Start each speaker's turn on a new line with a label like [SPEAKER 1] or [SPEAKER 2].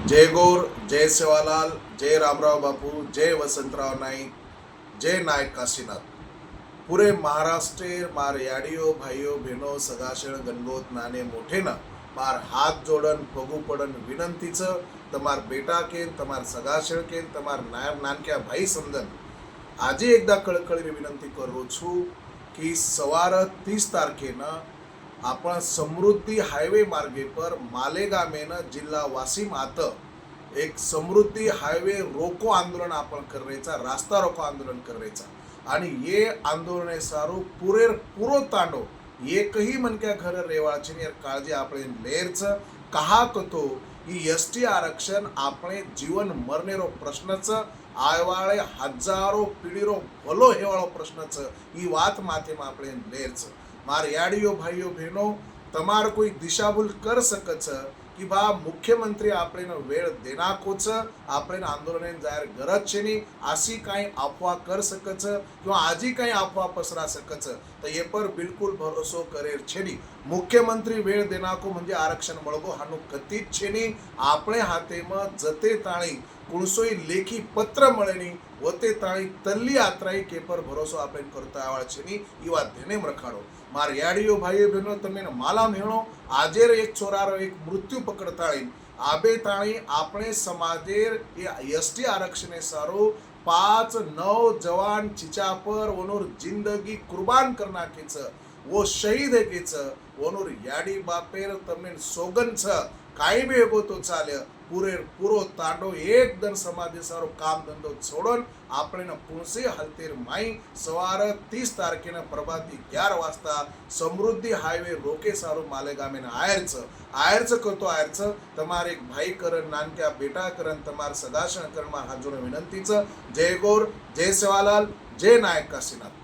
[SPEAKER 1] जय गौर, जय सेवालाल, जय रामराव बापू, जय वसंतराव नाईक, जय नायक काशीनाथ। पूरे महाराष्ट्र मार याडियो भाइयों बहनों सगाशण गणगोत नाने मोठे न मार हाथ जोड़न पगू पड़न विनंतीच तमार बेटा केन तमार सगाशण केन तमार नानक्या भाई समजन આજે एकदा कळकळीने विनंती करू છું की સવાર 30 તારીખેના आपण समृद्धी हायवे मार्गे पर मालेगामेन जिल्हा वाशिम आत एक समृद्धी हायवे रोको आंदोलन आपण करायचा, रास्ता रोको आंदोलन करायचा आणि ये आंदोलन सारू पुरो तांडो एकही मनक्या घर रेवाळाची काळजी आपण लेरच कहा कतो ही एसटी आरक्षण આપણે जीवन मरणेरो प्रश्नच आयवाळे हजारो पीढ़ीरो भलो हेवाळो प्रश्नच ई वात माथेમાં આપણે લેરच मार याडियो भाइयों बहनों तमार कोई दिशाभूल कर सकच कि बा मुख्यमंत्री આપણે वेळ देनाको छ આપણે आंदोलन जाहीर गरज છે ની आसी काई अफवा कर सकच किंवा आजी काई अफवा पसरा सकच तो ये पर बिल्कुल भरोसो करेर છે ની मुख्यमंत्री वेळ देनाको म्हणजे आरक्षण મળગો हानु कतीत છે ની આપણે हातेમાં जते ताणी कुणसोई लेखी पत्र મળેની वते ताणी तल्ली आत्राई के पर भरोसो આપણે करता आवळ છે ની ई વાત ધ્યાને રખાડો मार याडियो भाई बहनों तमे माला मेणो आजेर एक छोरारो एक मृत्यू पकडताळी आबे ताणी आपणे समाजेर एसटी आरक्षणे सारो 5-9 जवान चिचापर वनोर जिंदगी कुर्बान करना केच वो शहीद है केच वनोर याडी बापेर तमने सोगन छ काई बी एगो तो चाले पूरो तांडो एकदम समाजे सारो काम धंधो छोड़न આપણે પુણસે હલતેર માઈ સવાર 30 તારીખે પ્રભાતી 11 વાજતા સમૃદ્ધિ હાઈવે રોકે સારું માલેગામે આયરચ કરતો આયરચ તમારે એક ભાઈ કરન નાનક્યા બેટા કરન તમાર સગાશણ કરમાં હાજર વિનંતી છે। જય ગૌર, જય સેવાલાલ, જય નાયક કાશીનાથ।